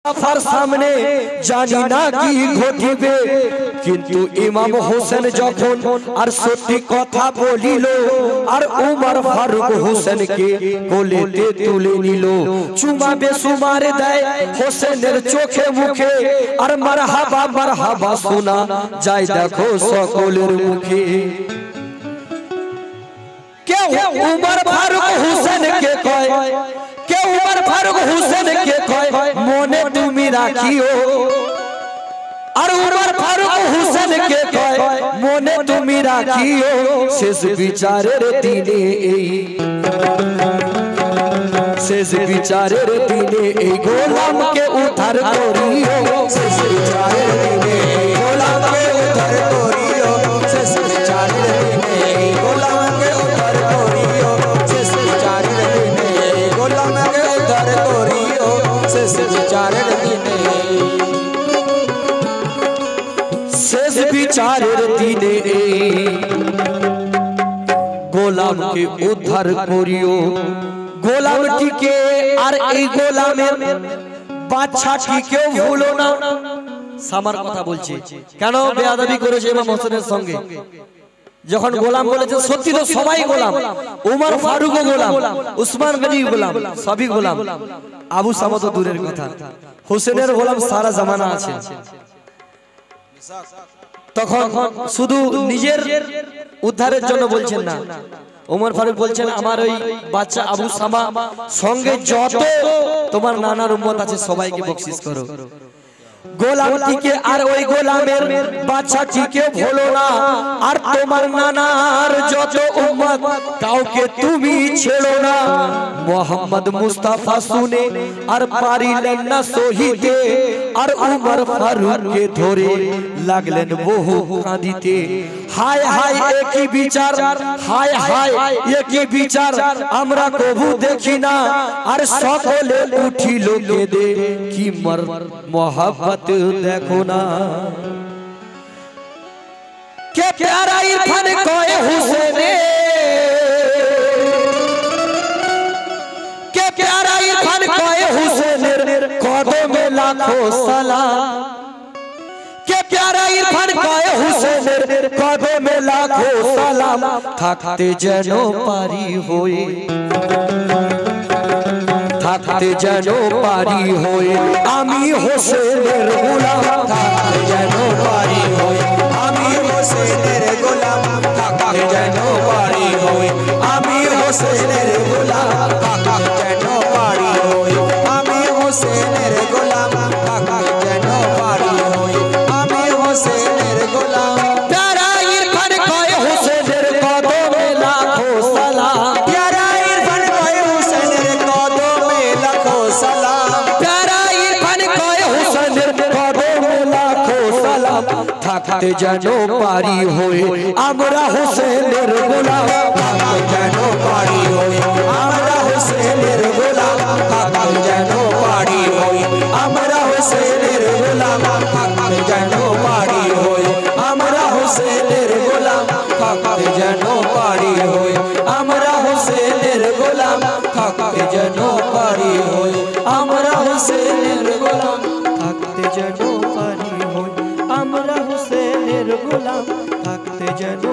মুস্তাফার সামনে জানি না কি ঘটিবে, কিন্তু ইমাম হোসেন যখন আর সত্যি কথা বলিল আর উমর ফারুক হোসেনকে কোলেতে তুলে নিল, চুমা বেসুমার দেয় হোসেনের চোখে মুখে, আর মারহাবা মারহাবা শোনা যায় দেখো সকলের মুখে। কেউ উমর ফারুক হোসেনকে কয়, কেউ উমর ফারুক হোসেনকে কয় মনে তুমি রাখিও, আর উমর ফারুক হোসেনকে কয় মনে তুমি রাখিও, শেষ বিচারের দিনে এই শেষ বিচারের দিনে এই গোলামকে উদ্ধার করিও, শেষ বিচারের দিনে এই গোলামকে উদ্ধার করিও, শেষ বিচারের দিনে এই গোলামকে উদ্ধার করিও, শেষ বিচারের দিনে এই গোলামকে উদ্ধার করিও, শেষ বিচারের দিনে শেষ বিচারের দিনে এই গোলামকে উদ্ধার করিও। গোলামটিকে আর এই গোলামের বাচ্চাটিকেও ভুলো না। সামার কথা বলছে, কেন বেয়াদবি করেছে ইমাম হোসেনের সঙ্গে? যখন গোলাম বলেছে সত্যি তো সবাই গোলাম, উমর ফারুকও গোলাম, উসমান গনি গোলাম, সবই গোলাম, আবু সামা তো দূরের কথা, হোসেনের গোলাম সারা জামানা আছে। তখন শুধু নিজের উদ্ধারের জন্য বলছেন না, উমর ফারুক বলছেন আমার ওই বাচ্চা আবু সামা সঙ্গে যত তোমার নানার উম্মত আছে সবাইকে বকশিশ করো। গোলামটিকে আর ওই গোলামের বাচ্চাটিকে ভুলো না, আর তোমার নানার যত উম্মত কাউকে তুমি ছেড়ো না। মোহাম্মদ মুস্তাফা শুনে আর পারিলেন না সহিতে, আর উমর ফারুককে ধরে লাগলেন বহু কাঁদিতে। হায় হায় একই বিচার, হায় হায় একই বিচার আমরা কবু দেখি না, আর সকলে উঠিল কেঁদে কি মোহাব্বত দেখো না। কে প্যারা ইরফান কয় হুসেনে, কে প্যারা ইরফান কয় হুসেনের কদমে লাখো সালাম, কে প্যারা ইরফান কয় হুসেনের কদমে লাখো সালাম, থাকতে যেন পারি হয়ে, থাকতে যেন পারি হয়ে আমি হোসেনের গোলাম, থাকতে যেন পারি হয়ে আমি হোসেনের গোলাম, থাকতে যেন পারি হয়ে আমি হোসেনের গোলাম, থাকতে যেন পারি হয়ে আমি হোসেনের গোলাম, থাকতে যেন পারি হয়ে আমি হোসেনের গোলাম। প্যারা ইরফান কয় হোসেনের কদমে লাখো সালাম, প্যারা ইরফান কয় হোসেনের কদমে লাখো সালাম, প্যারা ইরফান কয় হোসেনের কদমে লাখো সালাম, থাকতে যেন পারি হয়ে আমরা হোসেনের গোলাম, থাকতে যেন পারি হয়ে আমরা হোসেনের গোলাম, থাকতে যেন পারি হয়ে আমরা হোসেনের গোলাম, থাকতে যেন পারি হয়ে আমরা হোসেনের গোলাম, থাকতে যেন পারি হয়ে আমরা হোসেনের গোলাম, থাকতে যেন পারি হয়ে আমরা হোসেনের গোলাম, থাকতে যেন পারি হয়ে আমরা হোসেনের গোলাম, থাকতে যেন